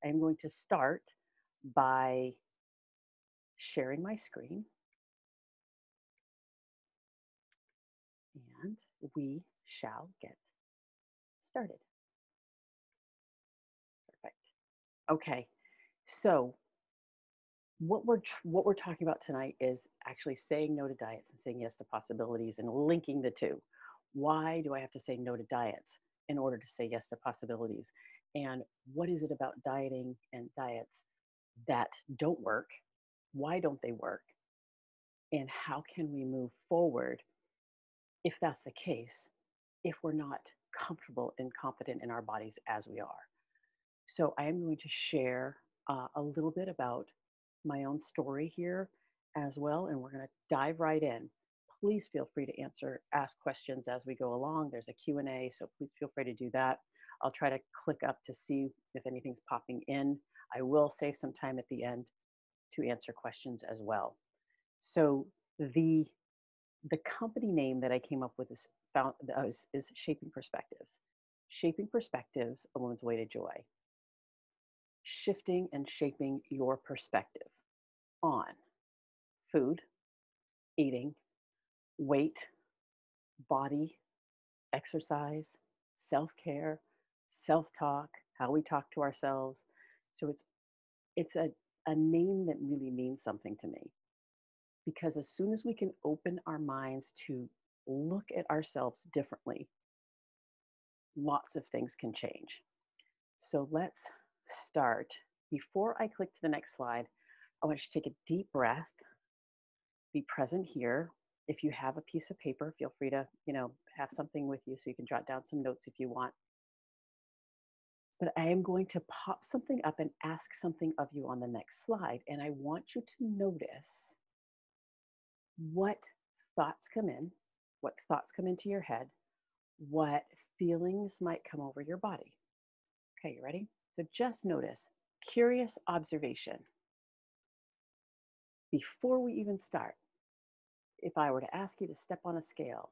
I'm going to start by sharing my screen, and we shall get started. Perfect. Okay, so what we're talking about tonight is actually saying no to diets and saying yes to possibilities and linking the two. Why do I have to say no to diets in order to say yes to possibilities? And what is it about dieting and diets that don't work? Why don't they work? And how can we move forward if that's the case, if we're not comfortable and confident in our bodies as we are? So I am going to share a little bit about my own story here as well, and we're going to dive right in. Please feel free to ask questions as we go along. There's a Q&A, so please feel free to do that. I'll try to click up to see if anything's popping in. I will save some time at the end to answer questions as well. So the company name that I came up with is Shaping Perspectives. Shaping Perspectives, a woman's way to joy. Shifting and shaping your perspective on food, eating, weight, body, exercise, self-care, self-talk, how we talk to ourselves. So it's a name that really means something to me, because as soon as we can open our minds to look at ourselves differently, lots of things can change. So let's start. Before I click to the next slide, I want you to take a deep breath, be present here. If you have a piece of paper, feel free to, have something with you so you can jot down some notes if you want. But I am going to pop something up and ask something of you on the next slide. And I want you to notice what thoughts come in, what thoughts come into your head, what feelings might come over your body. Okay, you ready? So just notice, curious observation. Before we even start, if I were to ask you to step on a scale,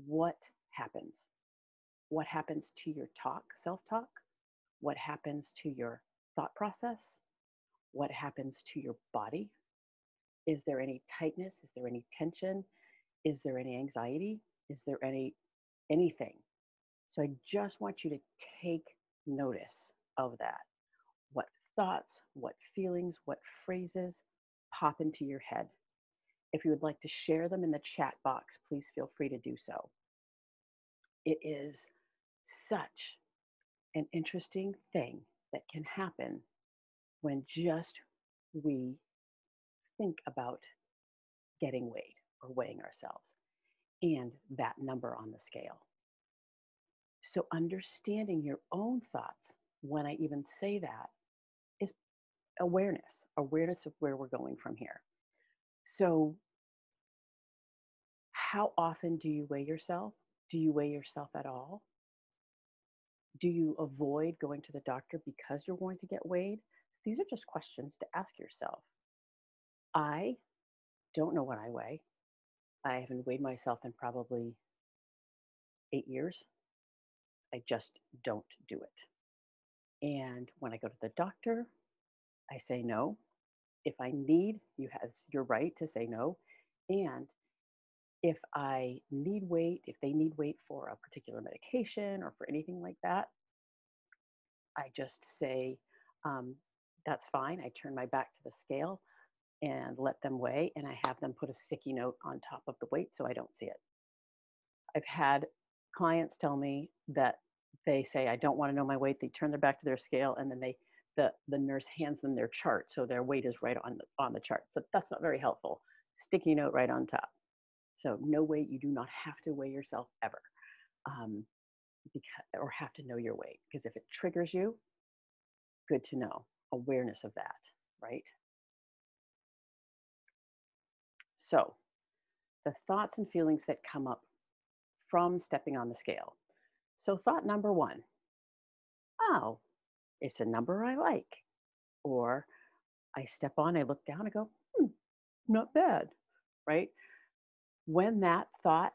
what happens? What happens to your self-talk? What happens to your thought process? What happens to your body? Is there any tightness? Is there any tension? Is there any anxiety? Is there anything? So I just want you to take notice of that. What thoughts, what feelings, what phrases pop into your head? If you would like to share them in the chat box, please feel free to do so. It is such an interesting thing that can happen when just we think about getting weighed or weighing ourselves and that number on the scale. So understanding your own thoughts when I even say that is awareness of where we're going from here. So how often do you weigh yourself? Do you weigh yourself at all? Do you avoid going to the doctor because you're going to get weighed? These are just questions to ask yourself. I don't know what I weigh. I haven't weighed myself in probably 8 years. I just don't do it. And when I go to the doctor, I say no. If I need, it's your right to say no. And if I need weight, if they need weight for a particular medication or for anything like that, I just say, that's fine. I turn my back to the scale and let them weigh, and I have them put a sticky note on top of the weight so I don't see it. I've had clients tell me that they say, I don't want to know my weight. They turn their back to their scale, and then the nurse hands them their chart, so their weight is right on the chart. So that's not very helpful. Sticky note right on top. So no weight. You do not have to weigh yourself ever, or have to know your weight, because if it triggers you, good to know. Awareness of that, right? So the thoughts and feelings that come up from stepping on the scale. So thought number one, oh, it's a number I like. Or I step on, I look down, I go, not bad, right? When that thought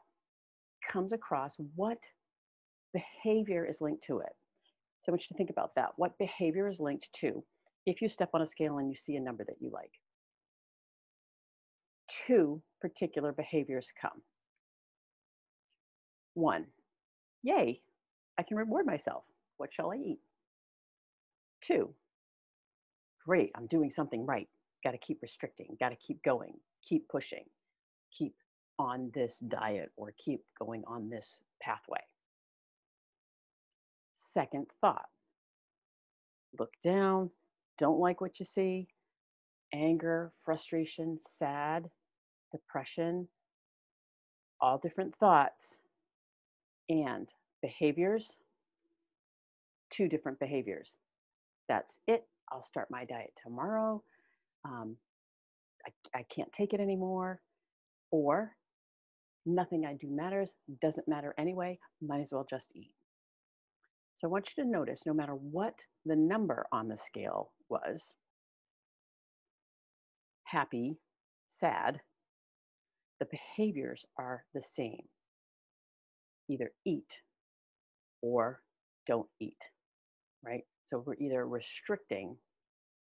comes across, what behavior is linked to it? So I want you to think about that. What behavior is linked to if you step on a scale and you see a number that you like? Two particular behaviors come. One, yay, I can reward myself. What shall I eat? Two, great, I'm doing something right. Got to keep restricting, got to keep going, keep pushing, keep on this diet or keep going on this pathway. Second thought, look down, don't like what you see, anger, frustration, sad, depression, all different thoughts and behaviors, two different behaviors. That's it. I'll start my diet tomorrow. Um, I can't take it anymore. Or nothing I do matters, doesn't matter anyway, might as well just eat. So I want you to notice no matter what the number on the scale was, happy, sad, the behaviors are the same. Either eat or don't eat, right? So we're either restricting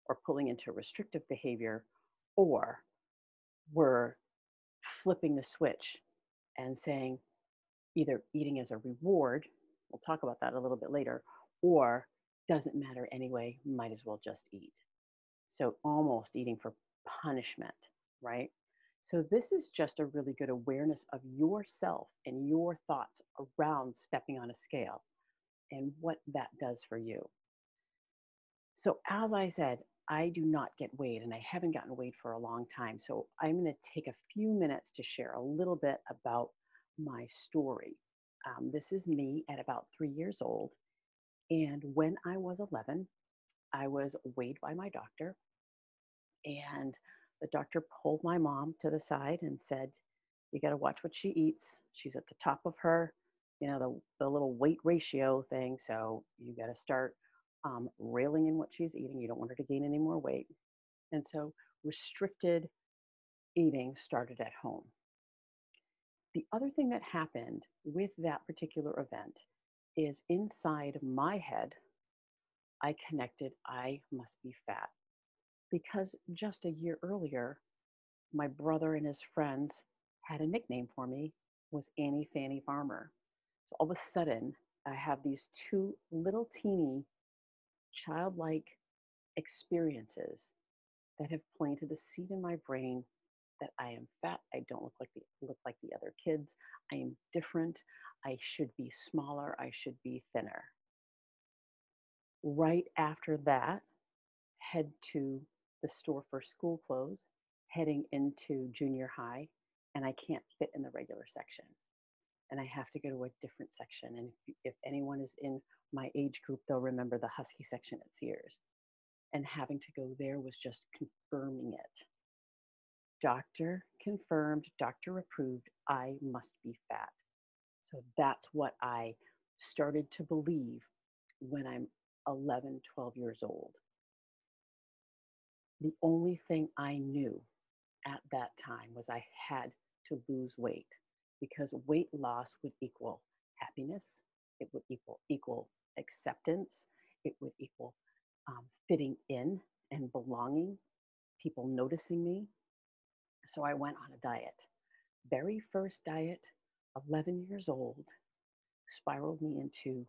or pulling into restrictive behavior, or we're flipping the switch and saying either eating as a reward, we'll talk about that a little bit later, or doesn't matter anyway, might as well just eat. So almost eating for punishment, right? So this is just a really good awareness of yourself and your thoughts around stepping on a scale and what that does for you. So as I said, I do not get weighed and I haven't gotten weighed for a long time. So I'm going to take a few minutes to share a little bit about my story. This is me at about 3 years old. And when I was 11, I was weighed by my doctor. And the doctor pulled my mom to the side and said, you got to watch what she eats. She's at the top of her, the little weight ratio thing. So you got to start railing in what she's eating. You don't want her to gain any more weight. And so restricted eating started at home. The other thing that happened with that particular event is inside my head, I connected, I must be fat. Because just a year earlier, my brother and his friends had a nickname for me, was Annie Fanny Farmer. So all of a sudden, I have these two little teeny childlike experiences that have planted a seed in my brain that I am fat. I don't look like the other kids. I am different. I should be smaller. I should be thinner. Right after that, head to the store for school clothes, heading into junior high, and I can't fit in the regular section. And I have to go to a different section. And if anyone is in my age group, they'll remember the Husky section at Sears. And having to go there was just confirming it. Doctor confirmed, doctor approved, I must be fat. So that's what I started to believe when I'm 11, 12 years old. The only thing I knew at that time was I had to lose weight because weight loss would equal happiness, it would equal acceptance, it would equal fitting in and belonging, people noticing me. So I went on a diet. Very first diet, 11 years old, spiraled me into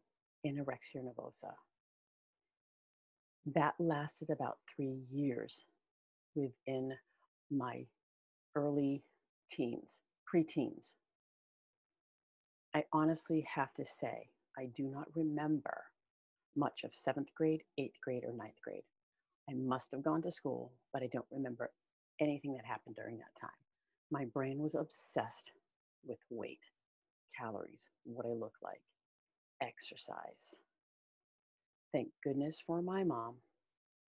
anorexia nervosa. That lasted about 3 years within my early teens, preteens. I honestly have to say, I do not remember much of seventh grade, eighth grade, or ninth grade. I must have gone to school, but I don't remember anything that happened during that time. My brain was obsessed with weight, calories, what I look like, exercise. Thank goodness for my mom,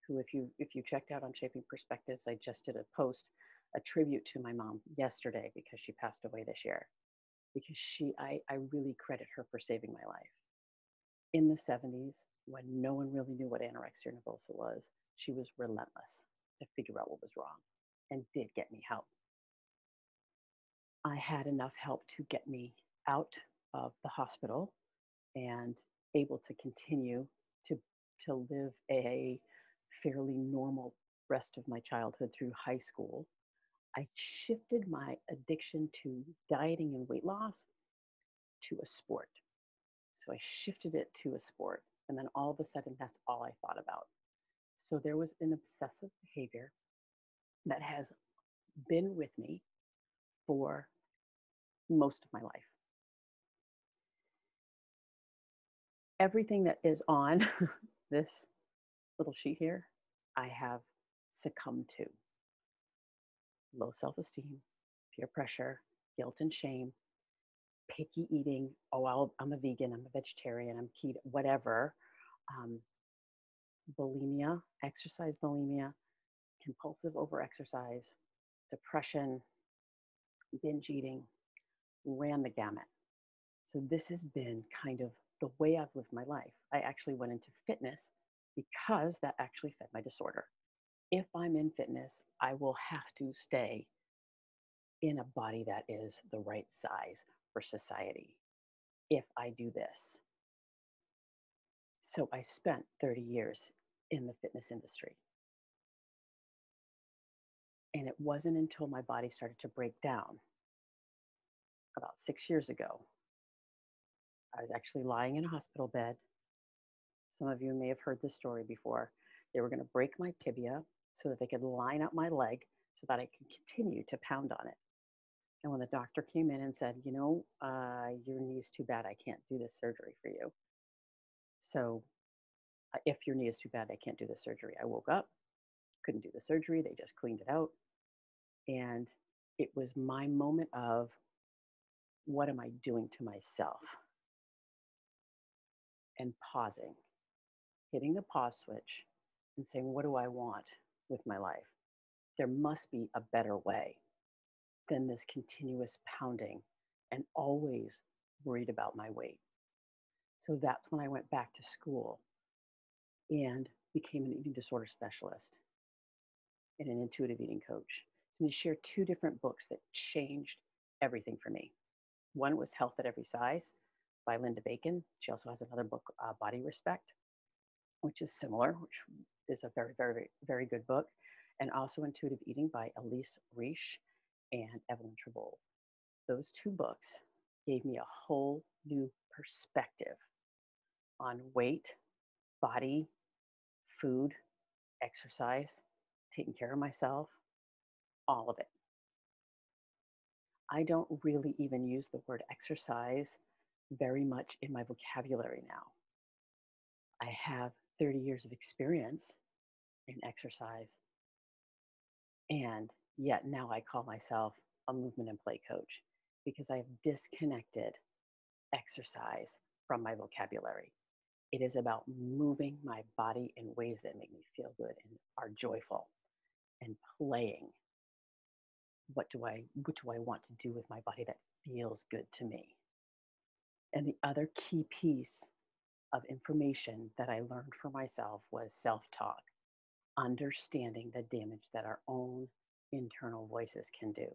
who if you checked out on Shaping Perspectives, I just did a post, a tribute to my mom yesterday because she passed away this year. Because I really credit her for saving my life. In the 70s, when no one really knew what anorexia nervosa was, she was relentless to figure out what was wrong and did get me help. I had enough help to get me out of the hospital and able to continue to live a fairly normal rest of my childhood through high school, I shifted my addiction to dieting and weight loss to a sport. So I shifted it to a sport. And then all of a sudden, that's all I thought about. So there was an obsessive behavior that has been with me for most of my life. Everything that is on this little sheet here, I have succumbed to. Low self esteem, peer pressure, guilt and shame, picky eating. Oh, I'm a vegan, I'm a vegetarian, I'm keto, whatever. Um, Bulimia, exercise bulimia, compulsive overexercise, depression, binge eating, ran the gamut. So this has been kind of the way I've lived my life. I actually went into fitness because that actually fed my disorder. If I'm in fitness, I will have to stay in a body that is the right size for society if I do this. So I spent 30 years in the fitness industry. And it wasn't until my body started to break down about 6 years ago. I was actually lying in a hospital bed. Some of you may have heard this story before. They were going to break my tibia so that they could line up my leg so that I could continue to pound on it. And when the doctor came in and said, your knee is too bad, I can't do this surgery for you. So if your knee is too bad, I can't do the surgery. I woke up, couldn't do the surgery. They just cleaned it out. And it was my moment of, what am I doing to myself? And pausing, hitting the pause switch and saying, what do I want with my life? There must be a better way than this continuous pounding and always worried about my weight. So that's when I went back to school and became an eating disorder specialist and an intuitive eating coach. So I'm going to share two different books that changed everything for me. One was Health at Every Size by Linda Bacon. She also has another book, Body Respect, which is similar, which is a very, very, very good book. And also Intuitive Eating by Elise Reich and Evelyn Trebold. Those two books gave me a whole new perspective on weight, body, food, exercise, taking care of myself, all of it. I don't really even use the word exercise very much in my vocabulary now. I have 30 years of experience in exercise, and yet now I call myself a movement and play coach because I have disconnected exercise from my vocabulary. It is about moving my body in ways that make me feel good and are joyful, and playing. What do I want to do with my body that feels good to me? And the other key piece of information that I learned for myself was self-talk, understanding the damage that our own internal voices can do.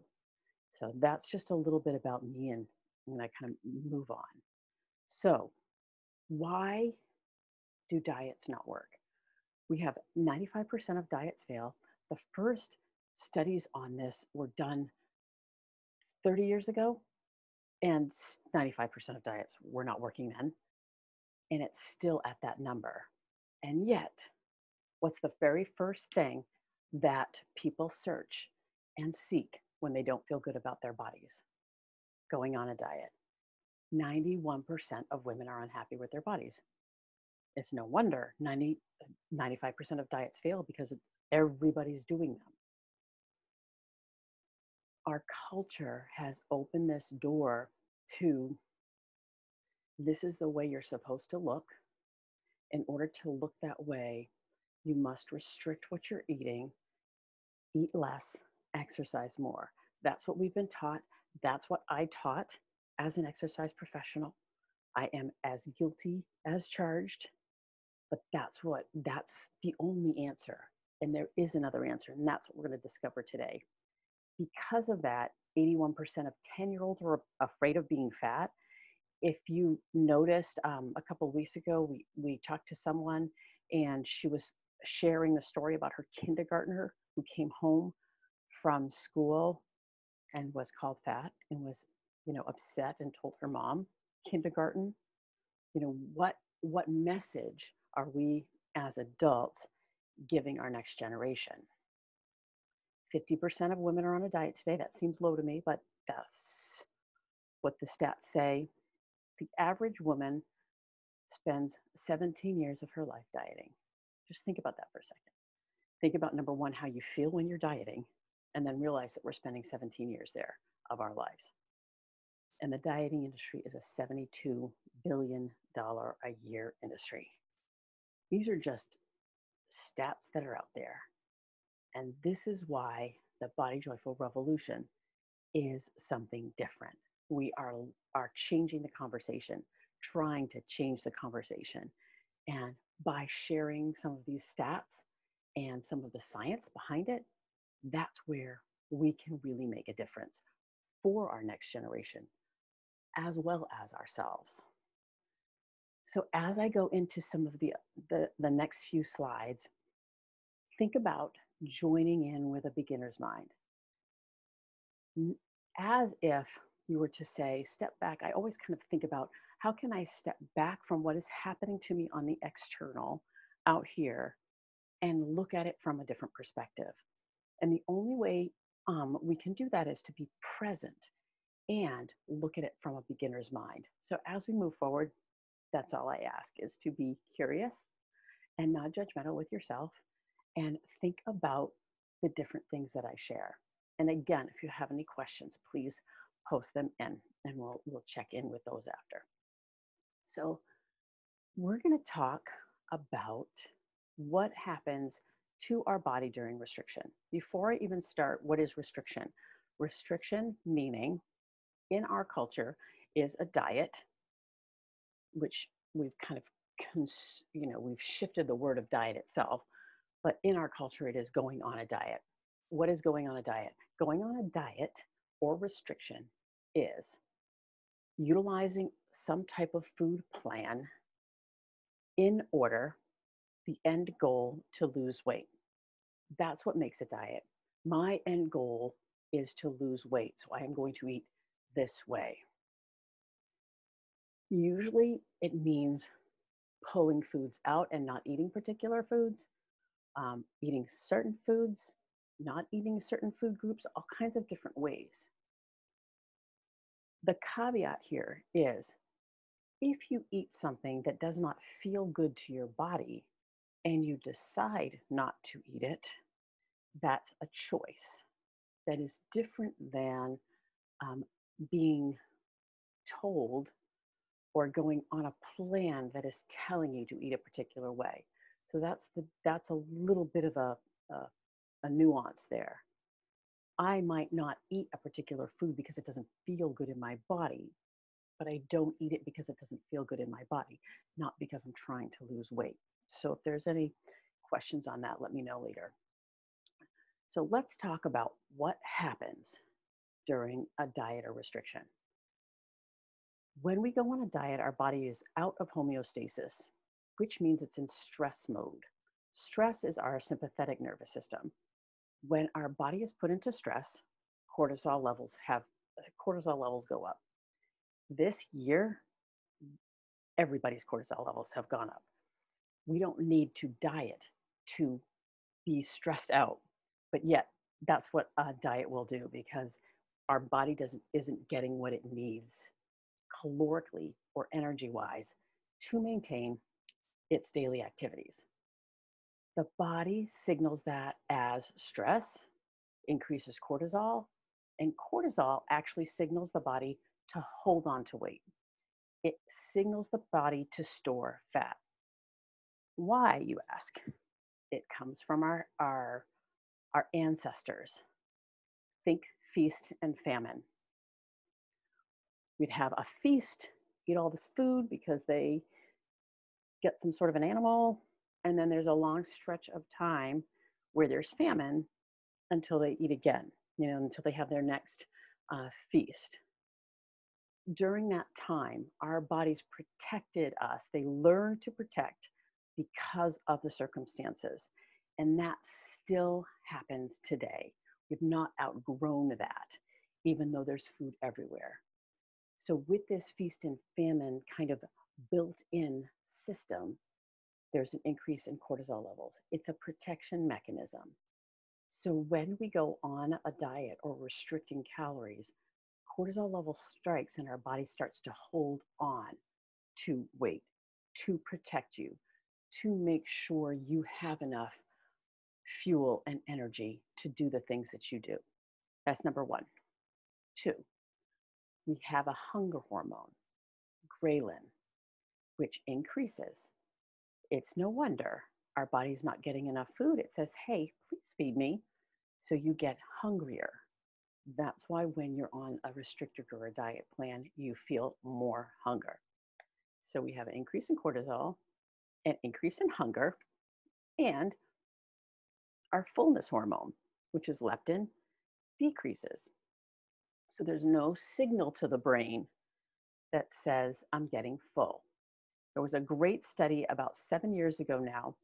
So that's just a little bit about me, and I'm going to kind of move on. So why do diets not work? We have 95% of diets fail. The first studies on this were done 30 years ago, and 95% of diets were not working then. And it's still at that number. And yet, what's the very first thing that people search and seek when they don't feel good about their bodies? Going on a diet. 91% of women are unhappy with their bodies. It's no wonder 95% of diets fail because everybody's doing them. Our culture has opened this door to, this is the way you're supposed to look. In order to look that way, you must restrict what you're eating, eat less, exercise more. That's what we've been taught. That's what I taught as an exercise professional. I am as guilty as charged, but that's the only answer. And there is another answer, and that's what we're going to discover today. Because of that, 81% of 10-year-olds are afraid of being fat. If you noticed, a couple of weeks ago, we talked to someone and she was sharing the story about her kindergartner who came home from school and was called fat and was, upset and told her mom. Kindergarten, what message are we as adults giving our next generation? 50% of women are on a diet today. That seems low to me, but that's what the stats say. The average woman spends 17 years of her life dieting. Just think about that for a second. Think about number one, how you feel when you're dieting, and then realize that we're spending 17 years there of our lives. And the dieting industry is a $72 billion a year industry. These are just stats that are out there. And this is why the Body Joyful Revolution is something different. We are changing the conversation, trying to change the conversation. And by sharing some of these stats and some of the science behind it, that's where we can really make a difference for our next generation, as well as ourselves. So as I go into some of the next few slides, think about joining in with a beginner's mind. As if you were to say, step back, I always kind of think about how can I step back from what is happening to me on the external out here and look at it from a different perspective. And the only way we can do that is to be present and look at it from a beginner's mind. So as we move forward, that's all I ask, is to be curious and not judgmental with yourself and think about the different things that I share. And again, if you have any questions, please post them in and we'll check in with those after. So we're going to talk about what happens to our body during restriction. Before I even start, what is restriction? Restriction meaning in our culture is a diet, which we've kind of, we've shifted the word of diet itself, but in our culture, it is going on a diet. What is going on a diet? Going on a diet or restriction is utilizing some type of food plan in order, the end goal to lose weight. That's what makes a diet. My end goal is to lose weight, so I am going to eat this way. Usually it means pulling foods out and not eating particular foods, eating certain foods, not eating certain food groups, all kinds of different ways. The caveat here is if you eat something that does not feel good to your body and you decide not to eat it, that's a choice. That is different than being told or going on a plan that is telling you to eat a particular way. So that's a little bit of a nuance there. I might not eat a particular food because it doesn't feel good in my body, but I don't eat it because it doesn't feel good in my body, not because I'm trying to lose weight. So if there's any questions on that, let me know later. So let's talk about what happens during a diet or restriction. When we go on a diet, our body is out of homeostasis, which means it's in stress mode. Stress is our sympathetic nervous system. When our body is put into stress, cortisol levels go up. This year, everybody's cortisol levels have gone up. We don't need to diet to be stressed out, but yet that's what a diet will do because our body isn't getting what it needs calorically or energy-wise to maintain its daily activities. The body signals that as stress, increases cortisol, and cortisol actually signals the body to hold on to weight. It signals the body to store fat. Why, you ask? It comes from our ancestors. Think feast and famine. We'd have a feast, eat all this food because they get some sort of an animal, and then there's a long stretch of time where there's famine until they eat again, until they have their next feast. During that time, our bodies protected us. They learned to protect because of the circumstances. And that still happens today. We've not outgrown that, even though there's food everywhere. So, with this feast and famine kind of built in system, there's an increase in cortisol levels. It's a protection mechanism. So, when we go on a diet or restricting calories, cortisol level strikes and our body starts to hold on to weight, to protect you, to make sure you have enough fuel and energy to do the things that you do. That's number one. Two, we have a hunger hormone, ghrelin, which increases. It's no wonder our body's not getting enough food. It says, hey, please feed me. So you get hungrier. That's why when you're on a restricted or a diet plan, you feel more hunger. So we have an increase in cortisol, an increase in hunger, and our fullness hormone, which is leptin, decreases. So there's no signal to the brain that says, I'm getting full. There was a great study about 7 years ago now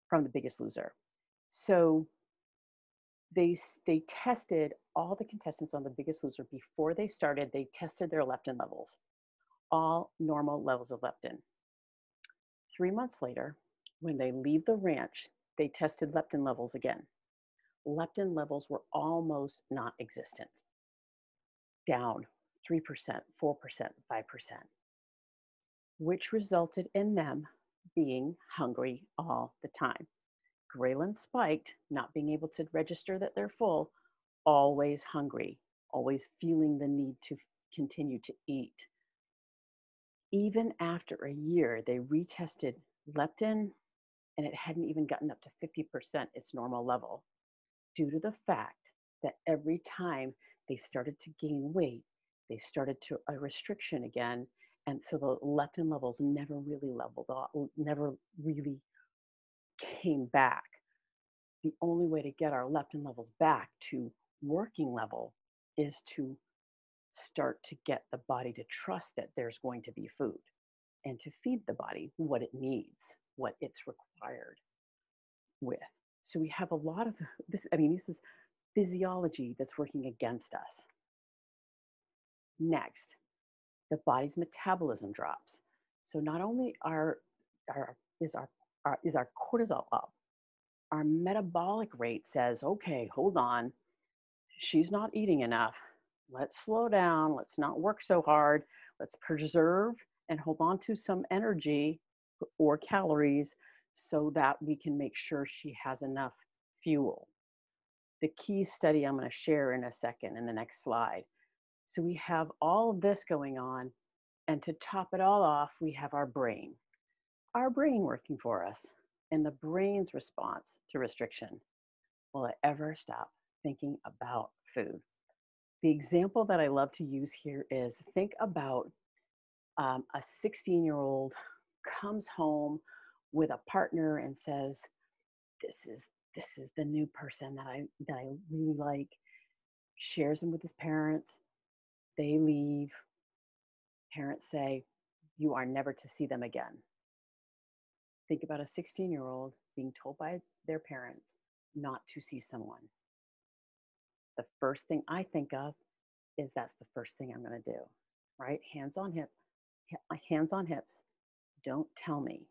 from The Biggest Loser. So they tested all the contestants on The Biggest Loser before they started. They tested their leptin levels, all normal levels of leptin. 3 months later, when they leave the ranch, they tested leptin levels again. Leptin levels were almost non-existent, down 3%, 4%, 5%, which resulted in them being hungry all the time. Ghrelin spiked, not being able to register that they're full, always hungry, always feeling the need to continue to eat. Even after a year, they retested leptin and it hadn't even gotten up to 50% its normal level, due to the fact that every time they started to gain weight, they started to a restriction again. And so the leptin levels never really leveled off, never really came back. The only way to get our leptin levels back to working level is to start to get the body to trust that there's going to be food and to feed the body what it needs, what it's required with. So we have a lot of this. I mean, this is physiology that's working against us. Next, the body's metabolism drops. So not only is our cortisol up, our metabolic rate says, okay, hold on, she's not eating enough. Let's slow down. Let's not work so hard. Let's preserve and hold on to some energy or calories so that we can make sure she has enough fuel. The key study I'm going to share in a second in the next slide. So we have all of this going on, and to top it all off, we have our brain working for us, and the brain's response to restriction. Will it ever stop thinking about food? The example that I love to use here is, think about a 16-year-old comes home with a partner and says, this is the new person that I really like, shares them with his parents. They leave. Parents say, you are never to see them again. Think about a 16-year-old being told by their parents not to see someone. The first thing I think of is, that's the first thing I'm going to do, right? Hands on hips. Don't tell me.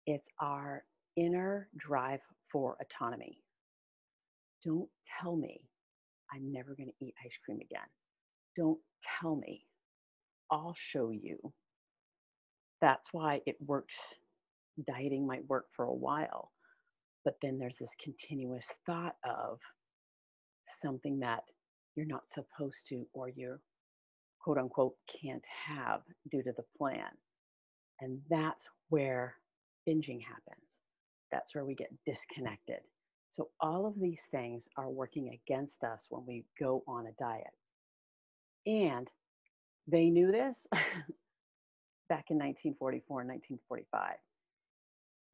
It's our inner drive for autonomy. Don't tell me I'm never going to eat ice cream again. Don't tell me. I'll show you. That's why it works. Dieting might work for a while, but then there's this continuous thought of something that you're not supposed to, or you're quote unquote can't have due to the plan. And that's where binging happens. That's where we get disconnected. So all of these things are working against us when we go on a diet. And they knew this back in 1944 and 1945.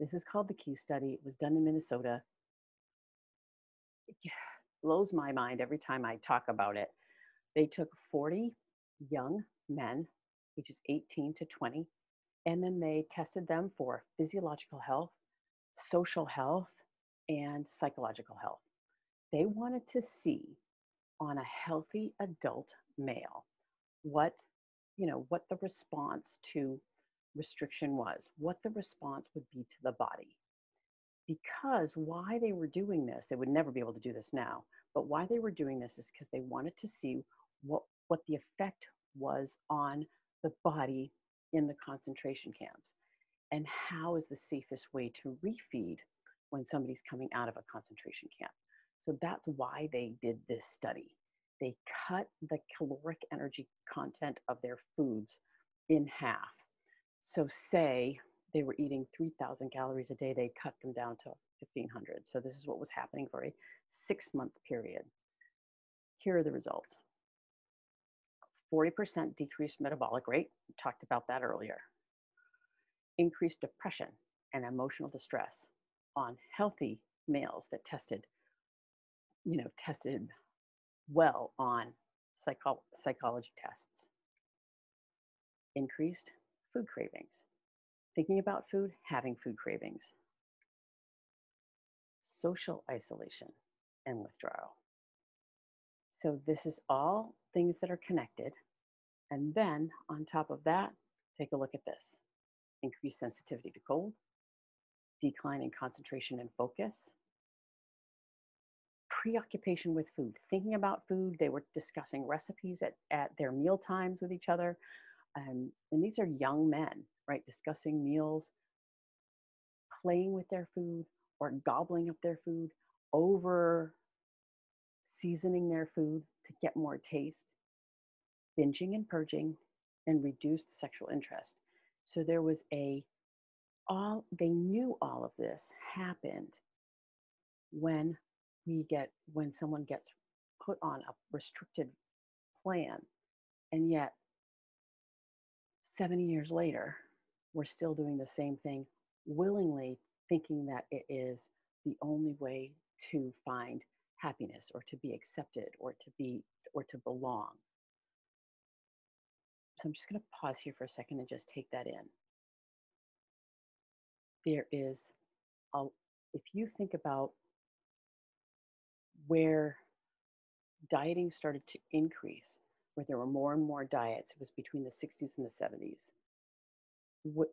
This is called the Key Study. It was done in Minnesota. It blows my mind every time I talk about it. They took 40 young men, ages 18 to 20, and then they tested them for physiological health, social health, and psychological health. They wanted to see on a healthy adult male what what the response to restriction was, what the response would be to the body. Because why they were doing this, they would never be able to do this now, but why they were doing this is because they wanted to see what the effect was on the body in the concentration camps, and how is the safest way to refeed when somebody's coming out of a concentration camp. So that's why they did this study. They cut the caloric energy content of their foods in half. So say they were eating 3,000 calories a day, they cut them down to 1,500. So this is what was happening for a 6-month period. Here are the results. 40% decreased metabolic rate. We talked about that earlier. Increased depression and emotional distress on healthy males that tested well on psychology tests. Increased food cravings. Thinking about food, having food cravings. Social isolation and withdrawal. So this is all things that are connected. And then on top of that, take a look at this. Increased sensitivity to cold, decline in concentration and focus, preoccupation with food, thinking about food. They were discussing recipes at their meal times with each other. And these are young men, right? Discussing meals, playing with their food or gobbling up their food, over seasoning their food to get more taste, binging and purging, and reduced sexual interest. So there was they knew all of this happened when someone gets put on a restricted plan, and yet 70 years later, we're still doing the same thing willingly, thinking that it is the only way to find happiness or to be accepted or to belong. So I'm just going to pause here for a second and just take that in. There is if you think about where dieting started to increase, where there were more and more diets, it was between the 60s and the 70s.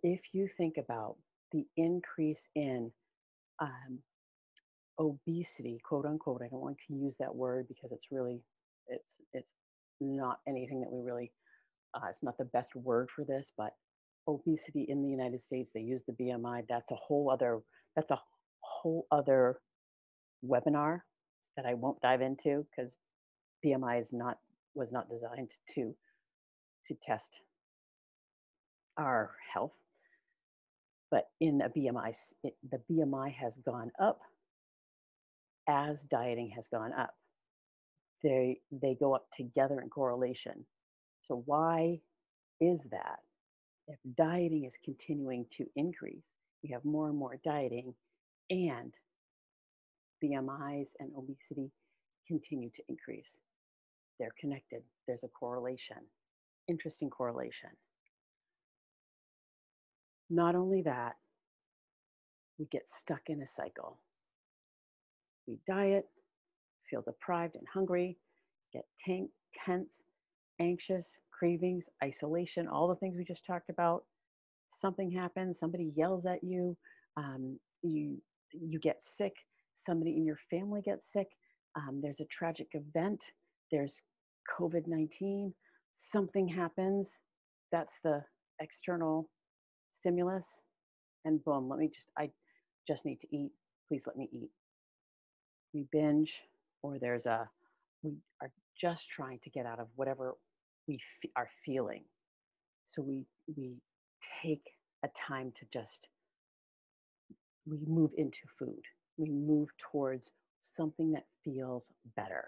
If you think about the increase in obesity, quote unquote, I don't want to use that word because it's not anything that we really, it's not the best word for this, but obesity in the United States, they use the BMI. That's a whole other webinar that I won't dive into, because BMI was not designed to test our health. But in a BMI, the BMI has gone up as dieting has gone up. They go up together in correlation. So why is that? If dieting is continuing to increase, we have more and more dieting, and BMIs and obesity continue to increase. They're connected. There's a correlation. Interesting correlation. Not only that, we get stuck in a cycle. We diet, feel deprived and hungry, get tense, anxious, cravings, isolation, all the things we just talked about. Something happens, somebody yells at you, you get sick, somebody in your family gets sick, there's a tragic event, there's COVID-19, something happens, that's the external stimulus, and boom, I just need to eat, please let me eat. We binge, or we are just trying to get out of whatever we are feeling. So we take a time to we move into food. We move towards something that feels better.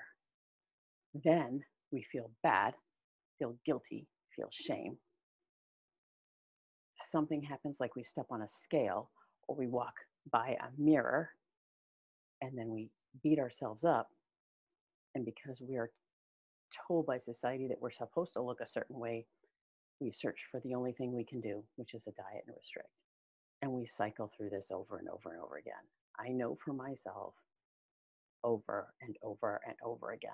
Then we feel bad, feel guilty, feel shame. Something happens, like we step on a scale or we walk by a mirror, and then we beat ourselves up. And because we are told by society that we're supposed to look a certain way, we search for the only thing we can do, which is a diet and restrict. And we cycle through this over and over and over again. I know for myself, over and over and over again.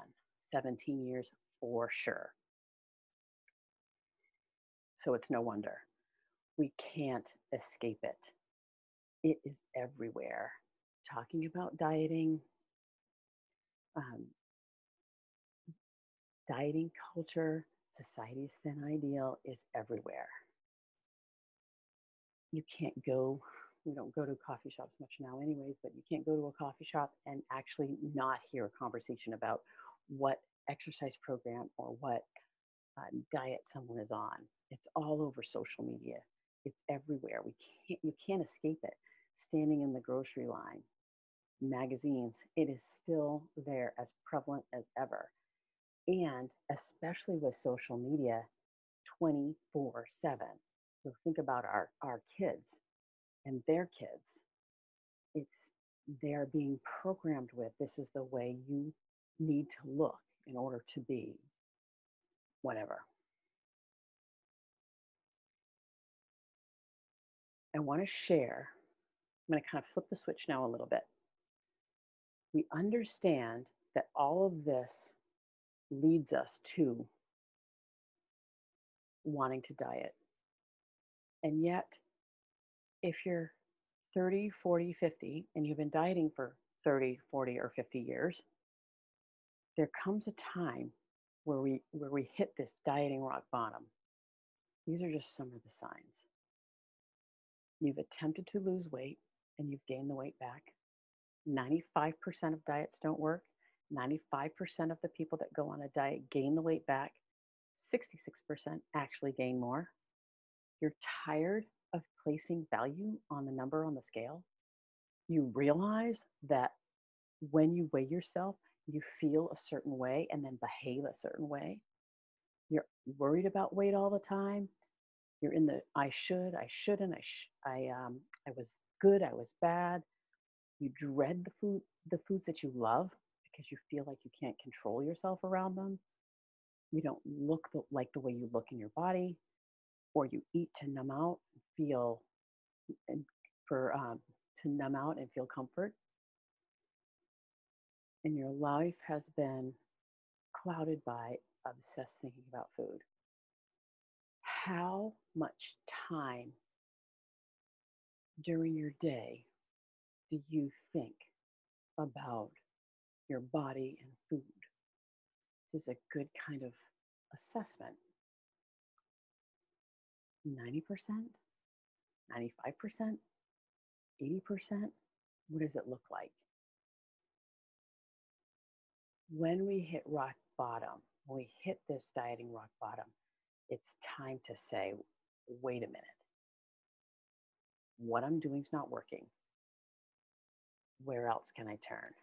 17 years for sure. So it's no wonder. We can't escape it. It is everywhere. Talking about um, dieting culture, society's thin ideal is everywhere. You can't go, we don't go to coffee shops much now, anyways, but you can't go to a coffee shop and actually not hear a conversation about what exercise program or what diet someone is on. It's all over social media. It's everywhere. You can't escape it. Standing in the grocery line, magazines, it is still there as prevalent as ever. And especially with social media, 24/7. So think about our kids and their kids. It's they're being programmed with this is the way you need to look in order to be whatever. I want to share. I'm going to kind of flip the switch now a little bit. We understand that all of this leads us to wanting to diet. And yet, if you're 30, 40, 50, and you've been dieting for 30, 40, or 50 years, there comes a time where we hit this dieting rock bottom. These are just some of the signs. You've attempted to lose weight and you've gained the weight back. 95% of diets don't work. 95% of the people that go on a diet gain the weight back. 66% actually gain more. You're tired of placing value on the number on the scale. You realize that when you weigh yourself, you feel a certain way and then behave a certain way. You're worried about weight all the time. You're in the I should, I shouldn't, I was good, I was bad. You dread the foods that you love because you feel like you can't control yourself around them. You don't look like the way you look in your body, or you eat to numb out and feel and for to numb out and feel comfort. And your life has been clouded by obsessed thinking about food. How much time during your day do you think about your body and food? This is a good kind of assessment. 90%, 95%, 80%? What does it look like? When we hit rock bottom, when we hit this dieting rock bottom, it's time to say, wait a minute. What I'm doing is not working. Where else can I turn?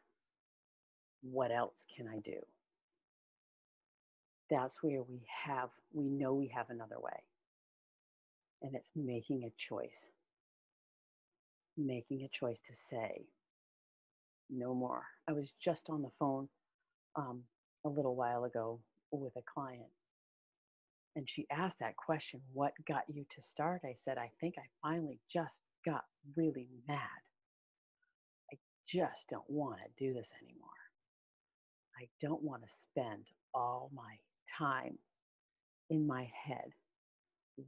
What else can I do? That's where we know we have another way. And it's making a choice. Making a choice to say, no more. I was just on the phone a little while ago with a client, and she asked that question, what got you to start? I said, I think I finally just got really mad. I just don't want to do this anymore. I don't want to spend all my time in my head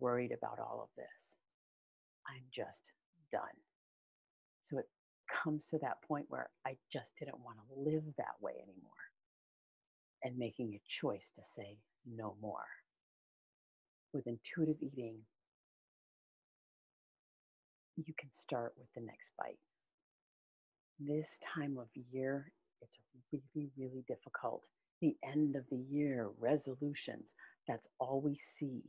worried about all of this. I'm just done. So it comes to that point where I just didn't want to live that way anymore, and making a choice to say no more. With intuitive eating, you can start with the next bite. This time of year, it's really, really difficult. The end of the year, resolutions, that's all we see.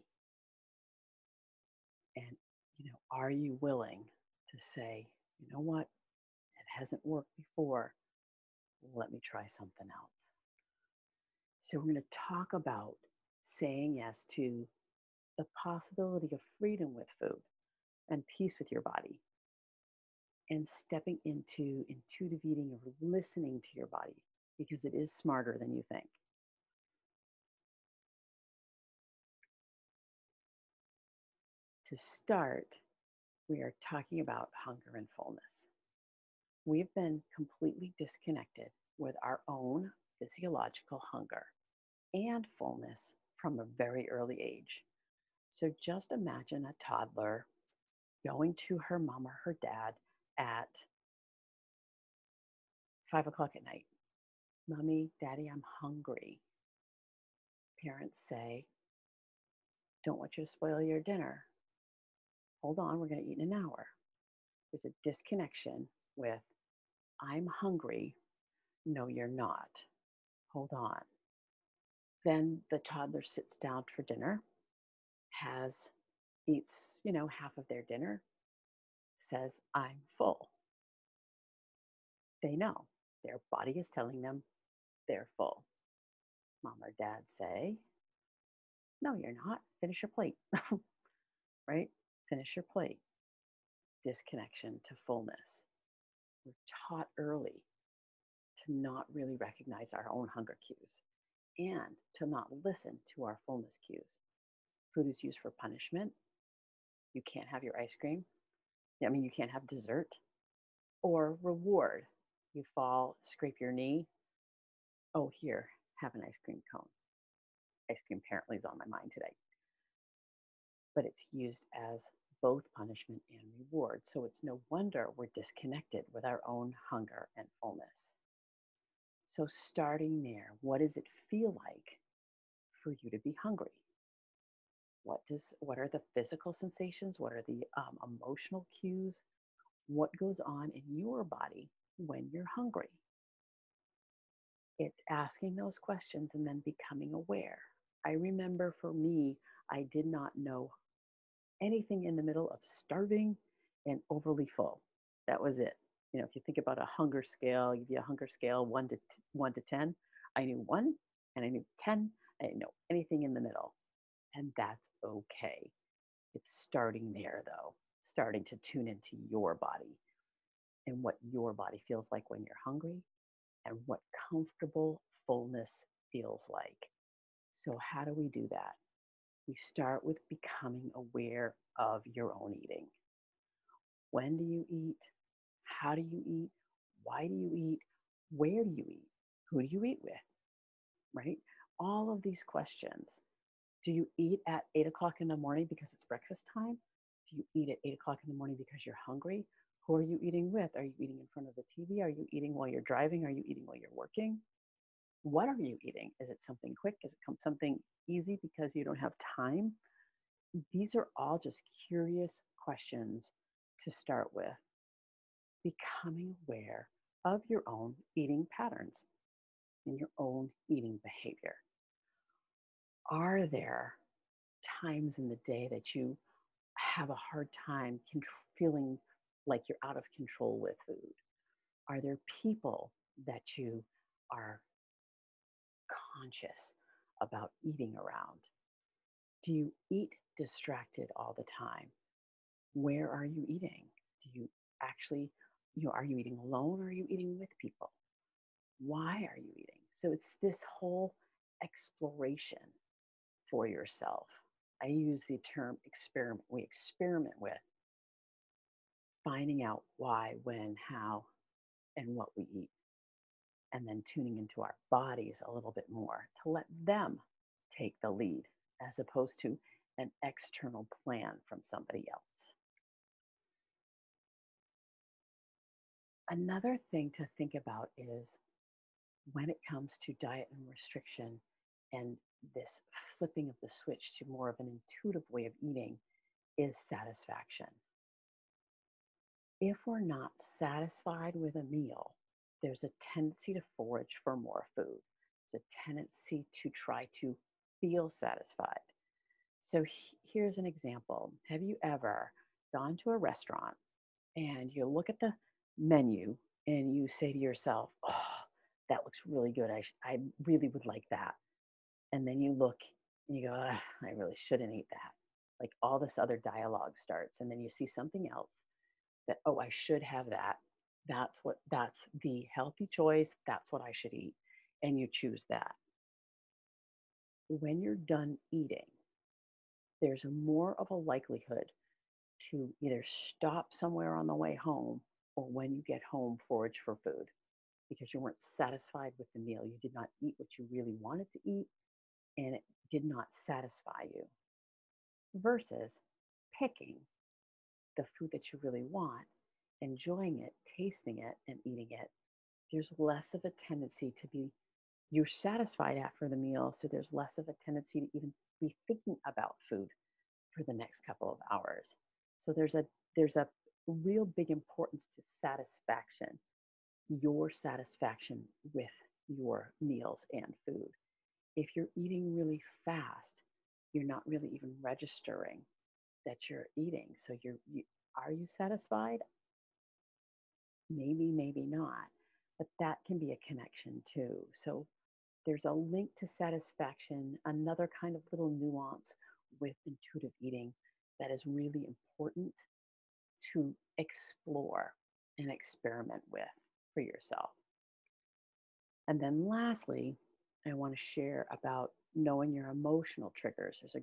And, are you willing to say, you know what, it hasn't worked before, let me try something else. So we're going to talk about saying yes to the possibility of freedom with food and peace with your body, and stepping into intuitive eating or listening to your body, because it is smarter than you think. To start, we are talking about hunger and fullness. We've been completely disconnected with our own physiological hunger and fullness from a very early age. So just imagine a toddler going to her mom or her dad at 5 o'clock at night. Mommy, Daddy, I'm hungry. Parents say, don't want you to spoil your dinner. Hold on, we're going to eat in an hour. There's a disconnection with, I'm hungry. No, you're not. Hold on. Then the toddler sits down for dinner, eats, half of their dinner, says, I'm full. They know. Their body is telling them they're full. Mom or dad say, no, you're not. Finish your plate, right? Finish your plate. Disconnection to fullness. We're taught early to not really recognize our own hunger cues and to not listen to our fullness cues. Food is used for punishment. You can't have your ice cream. You can't have dessert. Or reward. You fall, scrape your knee. Oh, here, have an ice cream cone. Ice cream apparently is on my mind today. But it's used as both punishment and reward. So it's no wonder we're disconnected with our own hunger and fullness. So starting there, what does it feel like for you to be hungry? What are the physical sensations? What are the emotional cues? What goes on in your body when you're hungry? It's asking those questions and then becoming aware. I remember for me, I did not know anything in the middle of starving and overly full. That was it. If you think about a hunger scale, give you a hunger scale 1 to 10. I knew 1 and I knew 10. I didn't know anything in the middle. And that's okay. It's starting there though, starting to tune into your body and what your body feels like when you're hungry and what comfortable fullness feels like. So how do we do that? We start with becoming aware of your own eating. When do you eat? How do you eat? Why do you eat? Where do you eat? Who do you eat with? Right? All of these questions. Do you eat at 8 o'clock in the morning because it's breakfast time? Do you eat at 8 o'clock in the morning because you're hungry? Who are you eating with? Are you eating in front of the TV? Are you eating while you're driving? Are you eating while you're working? What are you eating? Is it something quick? Is it something easy because you don't have time? These are all just curious questions to start with. Becoming aware of your own eating patterns and your own eating behavior. Are there times in the day that you have a hard time feeling like you're out of control with food? Are there people that you are conscious about eating around? Do you eat distracted all the time? Where are you eating? Do you actually, are you eating alone or are you eating with people? Why are you eating? So it's this whole exploration for yourself. I use the term experiment. We experiment with finding out why, when, how, and what we eat, and then tuning into our bodies a little bit more to let them take the lead as opposed to an external plan from somebody else. Another thing to think about is when it comes to diet and restriction and this flipping of the switch to more of an intuitive way of eating is satisfaction. If we're not satisfied with a meal, there's a tendency to forage for more food. There's a tendency to try to feel satisfied. So here's an example. Have you ever gone to a restaurant and you look at the menu and you say to yourself, oh, that looks really good. I really would like that. And then you look and you go, I really shouldn't eat that. Like all this other dialogue starts. And then you see something else that, oh, I should have that. That's the healthy choice. That's what I should eat. And you choose that. When you're done eating, there's more of a likelihood to either stop somewhere on the way home or when you get home, forage for food because you weren't satisfied with the meal. You did not eat what you really wanted to eat and it did not satisfy you versus picking the food that you really want, enjoying it, tasting it, and eating it. There's less of a tendency to be, you're satisfied after the meal, so there's less of a tendency to even be thinking about food for the next couple of hours. So there's a real big importance to satisfaction, your satisfaction with your meals and food. If you're eating really fast, you're not really even registering that you're eating. So are you satisfied? Maybe, maybe not. But that can be a connection too. So there's a link to satisfaction, another kind of little nuance with intuitive eating that is really important to explore and experiment with for yourself. And then lastly, I want to share about knowing your emotional triggers. This is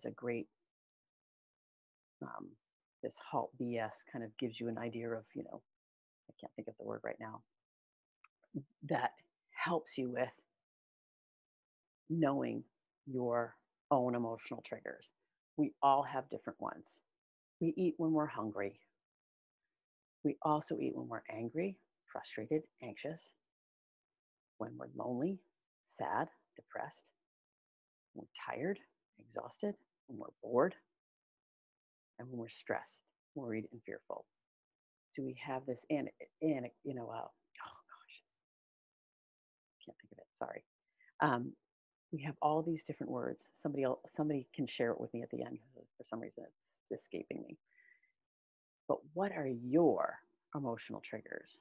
a great, um, this halt BS kind of gives you an idea of, I can't think of the word right now, that helps you with knowing your own emotional triggers. We all have different ones. We eat when we're hungry. We also eat when we're angry, frustrated, anxious, when we're lonely, sad, depressed, when we're tired, exhausted, when we're bored, and when we're stressed, worried, and fearful. So we have this, oh gosh, can't think of it. Sorry. Um, we have all these different words. Somebody can share it with me at the end. For some reason, it's escaping me. But what are your emotional triggers?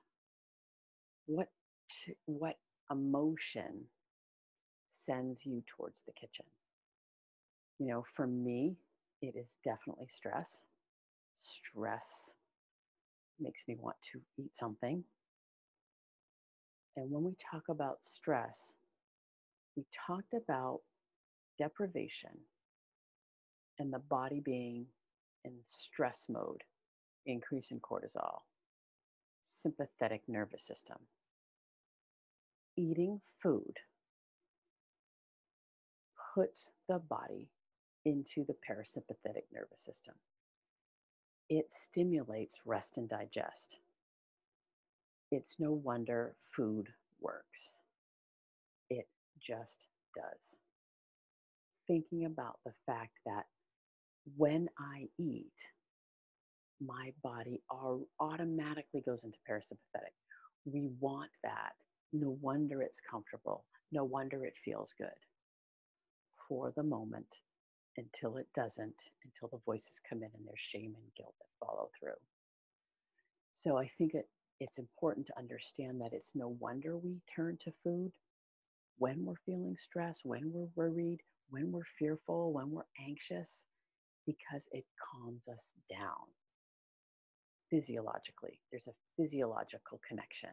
What emotion sends you towards the kitchen? For me, it is definitely stress. Stress makes me want to eat something. And when we talk about stress, we talked about deprivation and the body being in stress mode, increase in cortisol, sympathetic nervous system. Eating food puts the body into the parasympathetic nervous system. It stimulates rest and digest. It's no wonder food works. It just does. Thinking about the fact that when I eat, my body automatically goes into parasympathetic. We want that. No wonder it's comfortable. No wonder it feels good for the moment until it doesn't, until the voices come in and there's shame and guilt that follow through. So I think it's important to understand that it's no wonder we turn to food when we're feeling stressed, when we're worried, when we're fearful, when we're anxious, because it calms us down physiologically. There's a physiological connection.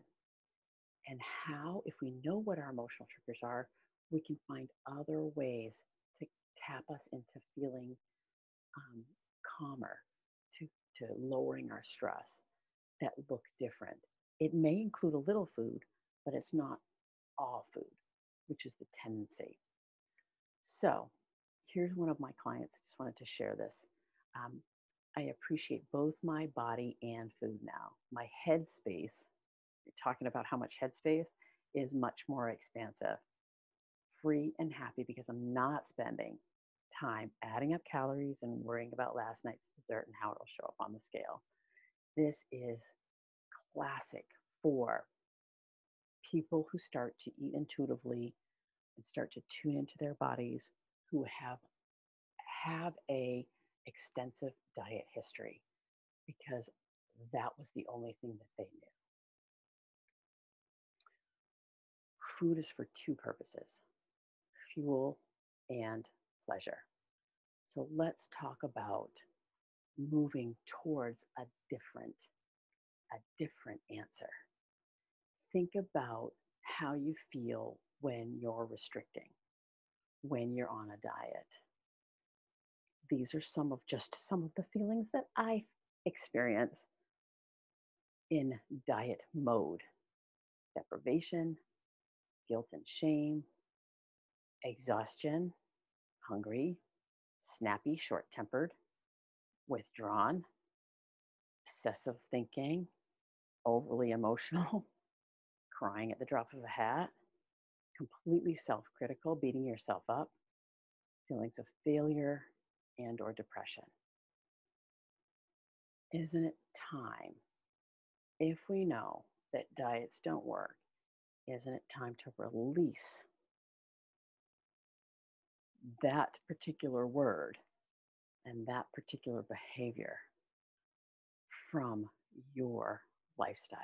And how, if we know what our emotional triggers are, we can find other ways to tap us into feeling calmer, to lowering our stress that look different. It may include a little food, but it's not all food, which is the tendency. So here's one of my clients. I just wanted to share this. I appreciate both my body and food now. My headspace, you're talking about how much headspace, is much more expansive, free and happy because I'm not spending time adding up calories and worrying about last night's dessert and how it'll show up on the scale. This is classic for people who start to eat intuitively and start to tune into their bodies, who have a extensive diet history, because that was the only thing that they knew. Food is for two purposes: fuel and pleasure. So let's talk about moving towards a different answer. Think about how you feel when you're restricting, when you're on a diet. These are some of the feelings that I experience in diet mode: deprivation, guilt and shame, exhaustion, hungry, snappy, short tempered, withdrawn, obsessive thinking, overly emotional, crying at the drop of a hat, completely self critical, beating yourself up, feelings of failure and or depression. Isn't it time, if we know that diets don't work, isn't it time to release that particular word and that particular behavior from your lifestyle?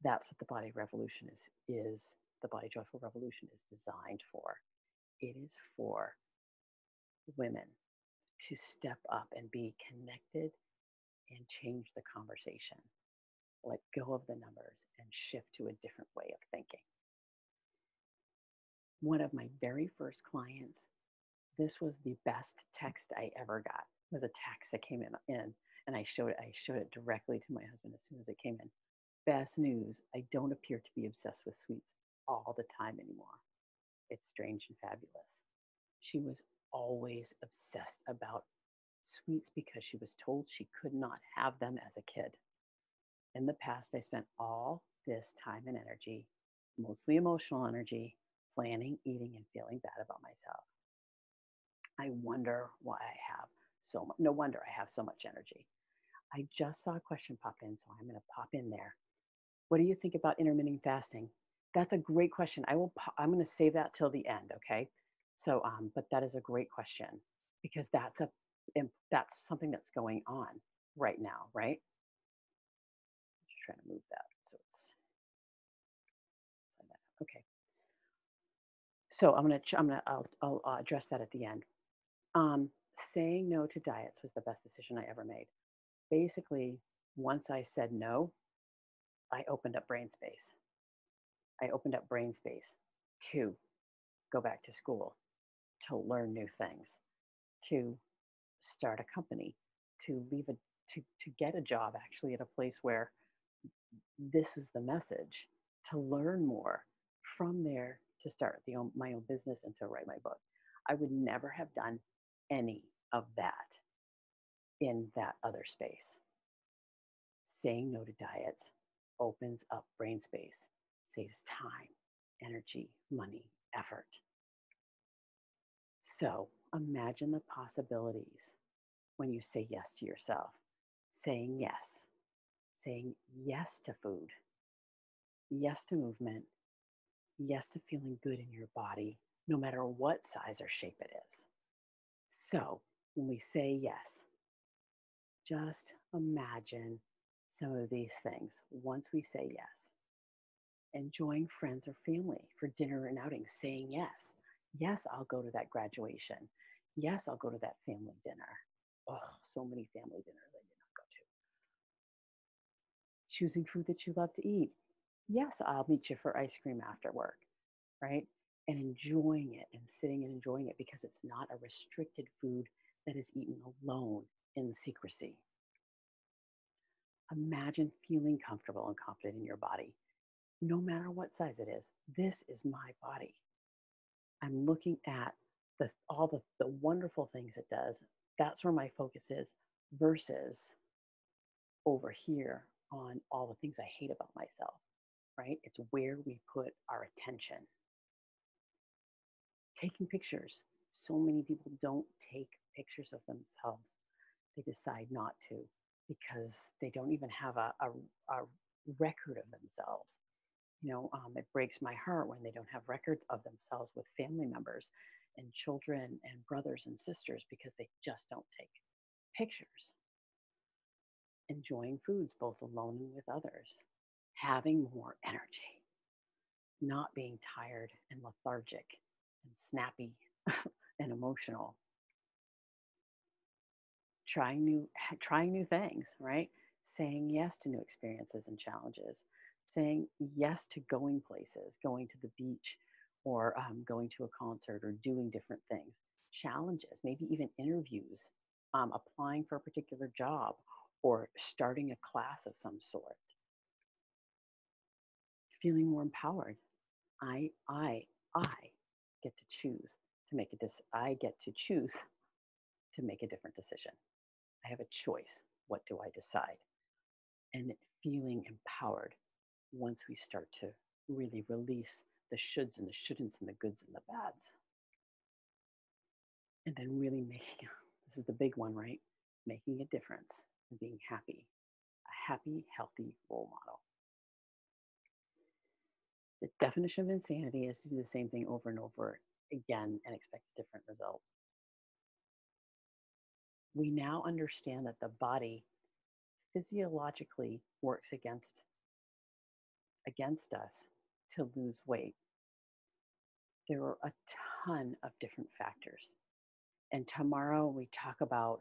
That's what the body revolution is the body joyful revolution is designed for. It is for women to step up and be connected and change the conversation. Let go of the numbers and shift to a different way of thinking. One of my very first clients, this was the best text I ever got. It was a text that came in and I showed it directly to my husband as soon as it came in. Best news, I don't appear to be obsessed with sweets all the time anymore. It's strange and fabulous. She was always obsessed about sweets because she was told she could not have them as a kid. In the past, I spent all this time and energy, mostly emotional energy, planning, eating, and feeling bad about myself. I wonder why I have so much. No wonder I have so much energy. I just saw a question pop in, so I'm going to pop in there. What do you think about intermittent fasting? That's a great question. I'm going to save that till the end, okay? So, but that is a great question because that's something that's going on right now, right? Just trying to move that so it's okay. So I'll address that at the end. Saying no to diets was the best decision I ever made. Basically, once I said no, I opened up brain space. I opened up brain space to go back to school, to learn new things, to start a company, to leave a to get a job actually at a place where this is the message, to learn more, from there to start my own business and to write my book. I would never have done any of that in that other space. Saying no to diets opens up brain space, saves time, energy, money, effort. So imagine the possibilities when you say yes to yourself. Saying yes to food, yes to movement, yes to feeling good in your body, no matter what size or shape it is. So when we say yes, just imagine some of these things once we say yes. Enjoying friends or family for dinner and outing, saying yes. Yes, I'll go to that graduation. Yes, I'll go to that family dinner. Oh, so many family dinners I did not go to. Choosing food that you love to eat. Yes, I'll meet you for ice cream after work, right? And enjoying it and sitting and enjoying it because it's not a restricted food that is eaten alone in secrecy. Imagine feeling comfortable and confident in your body, no matter what size it is. This is my body. I'm looking at all the wonderful things it does. That's where my focus is versus over here on all the things I hate about myself, right? It's where we put our attention. Taking pictures. So many people don't take pictures of themselves. They decide not to because they don't even have a record of themselves. It breaks my heart when they don't have records of themselves with family members and children and brothers and sisters because they just don't take pictures. Enjoying foods both alone and with others, having more energy, not being tired and lethargic and snappy and emotional, trying new things, right? Saying yes to new experiences and challenges, saying yes to going places, going to the beach or going to a concert or doing different things. challenges, maybe even interviews, applying for a particular job, or starting a class of some sort, feeling more empowered. I get to choose to make I get to choose to make a different decision. I have a choice. What do I decide? And feeling empowered once we start to really release the shoulds and the shouldn'ts and the goods and the bads. And then really making, this is the big one, right? Making a difference and being happy, a happy, healthy role model. The definition of insanity is to do the same thing over and over again and expect a different result. We now understand that the body physiologically works against us to lose weight. There are a ton of different factors. And tomorrow we talk about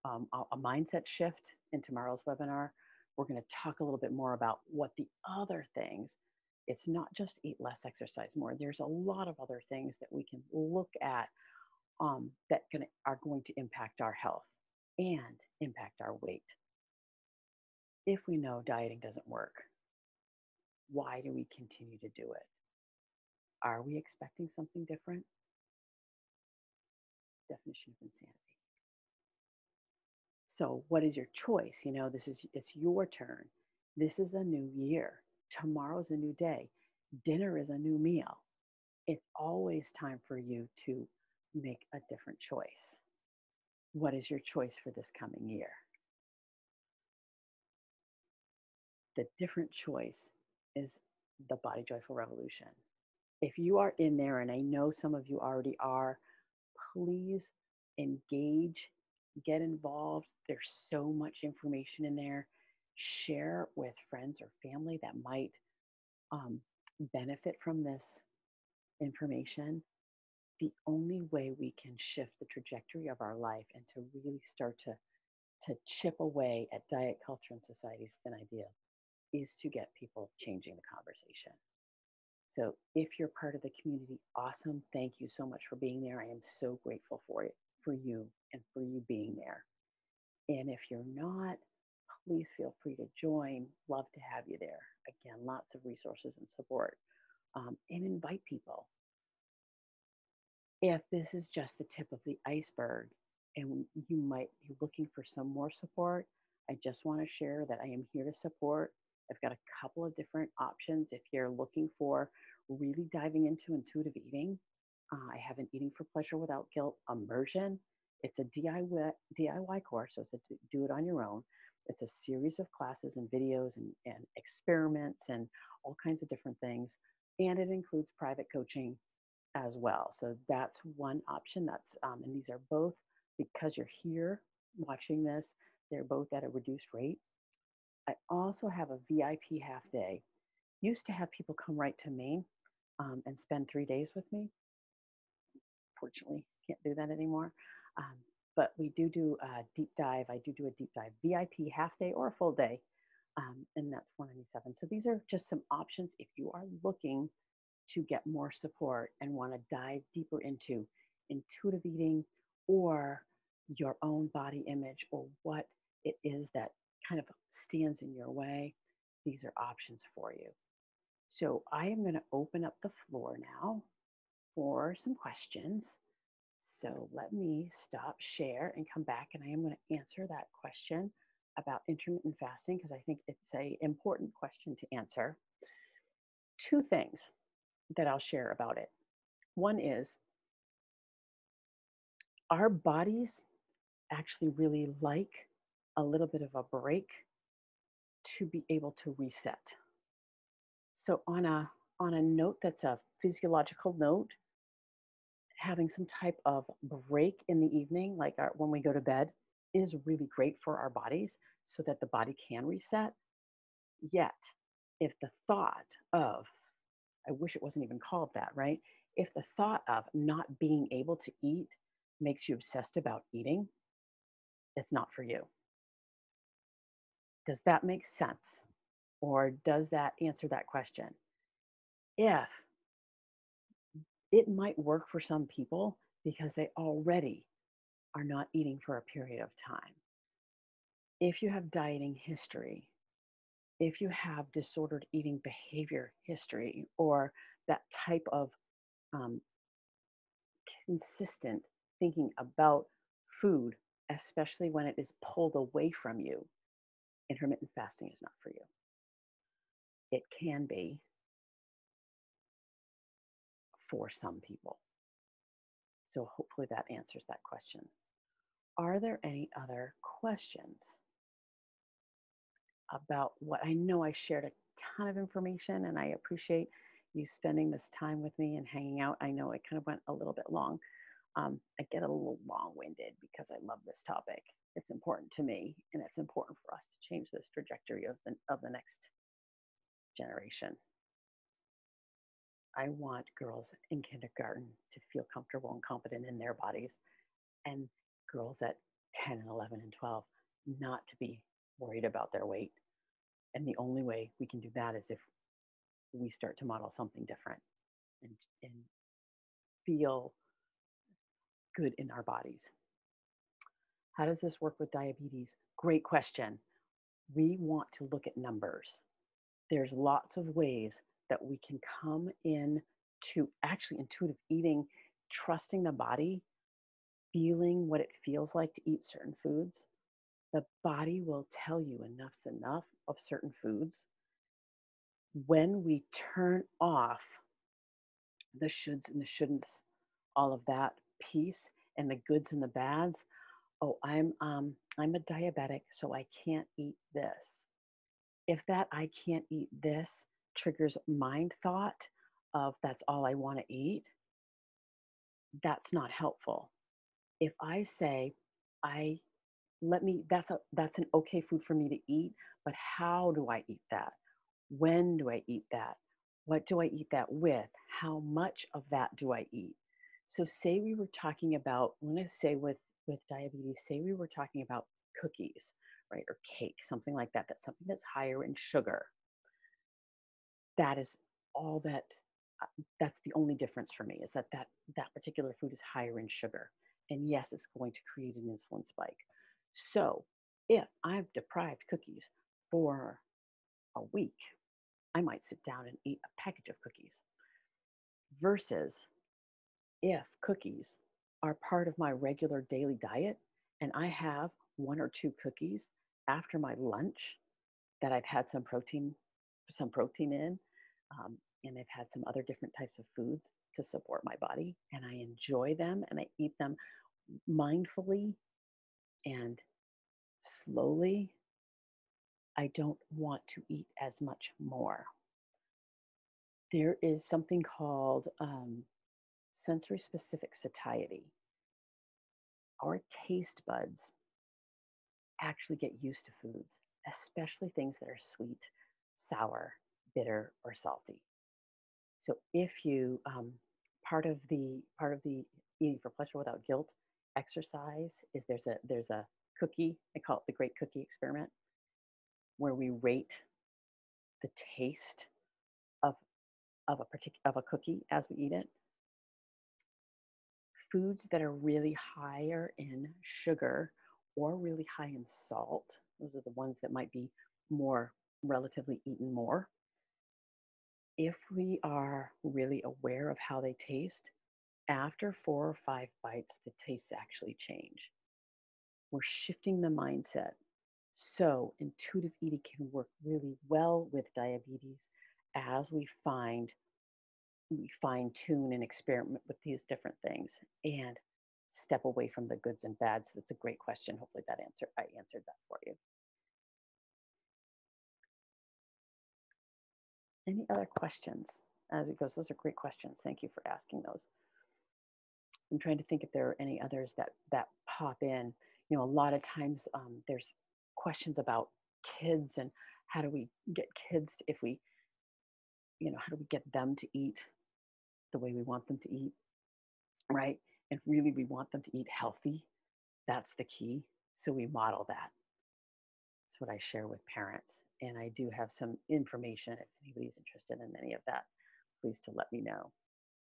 a mindset shift in tomorrow's webinar. We're going to talk a little bit more about what the other things. It's not just eat less, exercise more. There's a lot of other things that we can look at that are going to impact our health and impact our weight. If we know dieting doesn't work, why do we continue to do it? Are we expecting something different? Definition of insanity. So what is your choice? It's your turn. This is a new year. Tomorrow's a new day. Dinner is a new meal. It's always time for you to make a different choice. What is your choice for this coming year? The different choice is the Body Joyful Revolution. If you are in there, and I know some of you already are, please engage, get involved. There's so much information in there. Share with friends or family that might benefit from this information. The only way we can shift the trajectory of our life and to really start to chip away at diet culture and society's thin idea is to get people changing the conversation. So if you're part of the community, awesome. Thank you so much for being there. I am so grateful for it, for you and for you being there. And if you're not, please feel free to join. Love to have you there. Again, lots of resources and support. And invite people. If this is just the tip of the iceberg and you might be looking for some more support, I just want to share that I am here to support. I've got a couple of different options if you're looking for really diving into intuitive eating. I have an Eating for Pleasure Without Guilt immersion. It's a DIY course, so it's a do it on your own. It's a series of classes and videos and experiments and all kinds of different things. And it includes private coaching as well. So that's one option. And these are both, because you're here watching this, they're both at a reduced rate. I also have a VIP half day. Used to have people come right to me and spend 3 days with me. Fortunately, can't do that anymore. But we do a deep dive. I do a deep dive VIP half day or a full day. And that's $497. So these are just some options if you are looking to get more support and want to dive deeper into intuitive eating or your own body image or what it is that kind of stands in your way. These are options for you. So I am going to open up the floor now for some questions. So let me stop share and come back, and I am going to answer that question about intermittent fasting because I think it's an important question to answer. Two things that I'll share about it. One is our bodies actually really like a little bit of a break to be able to reset. So on a note that's a physiological note, having some type of break in the evening, like when we go to bed, is really great for our bodies so that the body can reset. Yet, if the thought of, I wish it wasn't even called that, right? If the thought of not being able to eat makes you obsessed about eating, it's not for you. Does that make sense? Or does that answer that question? If it might work for some people because they already are not eating for a period of time. If you have dieting history, if you have disordered eating behavior history, or that type of um, consistent thinking about food, especially when it is pulled away from you, intermittent fasting is not for you. It can be for some people. So hopefully that answers that question. Are there any other questions about what I know? I shared a ton of information and I appreciate you spending this time with me and hanging out. I know it kind of went a little bit long. I get a little long-winded because I love this topic. It's important to me, and it's important for us to change this trajectory of the next generation. I want girls in kindergarten to feel comfortable and confident in their bodies, and girls at 10 and 11 and 12 not to be worried about their weight. And the only way we can do that is if we start to model something different and feel good in our bodies. How does this work with diabetes? Great question. We want to look at numbers. There's lots of ways that we can come in to actually intuitive eating, trusting the body, feeling what it feels like to eat certain foods. The body will tell you enough's enough of certain foods. When we turn off the shoulds and the shouldn'ts, all of that piece, and the goods and the bads. Oh, I'm a diabetic, so I can't eat this. If that I can't eat this triggers mind thought of that's all I want to eat, that's not helpful. If I say I that's an okay food for me to eat, but how do I eat that? When do I eat that? What do I eat that with? How much of that do I eat? So say we were talking about, I'm going to say with diabetes, say we were talking about cookies, right? Or cake, something like that. That's something that's higher in sugar. That is all that, that's the only difference for me is that particular food is higher in sugar. And yes, it's going to create an insulin spike. So if I've deprived cookies for a week, I might sit down and eat a package of cookies versus if cookies are part of my regular daily diet and I have one or two cookies after my lunch that I've had some protein in, and I've had some other different types of foods to support my body, and I enjoy them and I eat them mindfully and slowly, I don't want to eat as much more. There is something called sensory specific satiety. Our taste buds actually get used to foods, especially things that are sweet, sour, bitter, or salty. So if you part of the eating for pleasure without guilt exercise is there's a cookie, I call it the great cookie experiment, where we rate the taste of of a cookie as we eat it. Foods that are really higher in sugar or really high in salt, those are the ones that might be more relatively eaten more. If we are really aware of how they taste, after 4 or 5 bites, the tastes actually change. We're shifting the mindset. So, intuitive eating can work really well with diabetes as we fine tune and experiment with these different things and step away from the goods and bads. That's a great question. Hopefully I answered that for you. Any other questions as it goes? Those are great questions. Thank you for asking those. I'm trying to think if there are any others that pop in. You know, a lot of times there's questions about kids and how do we get kids if we, how do we get them to eat the way we want them to eat, right? And really, we want them to eat healthy. That's the key. So we model that. That's what I share with parents. And I do have some information if anybody's interested in any of that, please to let me know.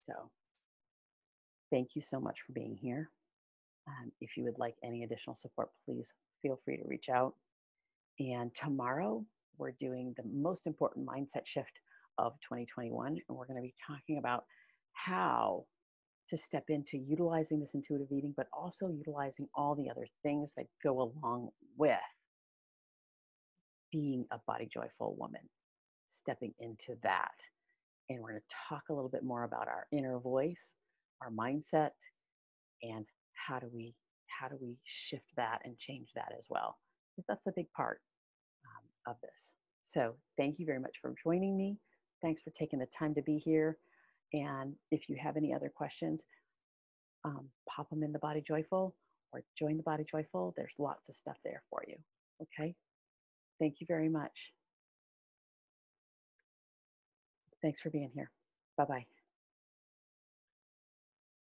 So Thank you so much for being here. If you would like any additional support, please feel free to reach out. And tomorrow, we're doing the most important mindset shift of 2021. And we're going to be talking about how to step into utilizing this intuitive eating, but also utilizing all the other things that go along with being a body joyful woman, stepping into that. And we're going to talk a little bit more about our inner voice, our mindset, and how do we shift that and change that as well, because that's a big part of this. So thank you very much for joining me. Thanks for taking the time to be here. And if you have any other questions, pop them in the Body Joyful or join the Body Joyful. There's lots of stuff there for you. Okay. Thank you very much. Thanks for being here. Bye bye.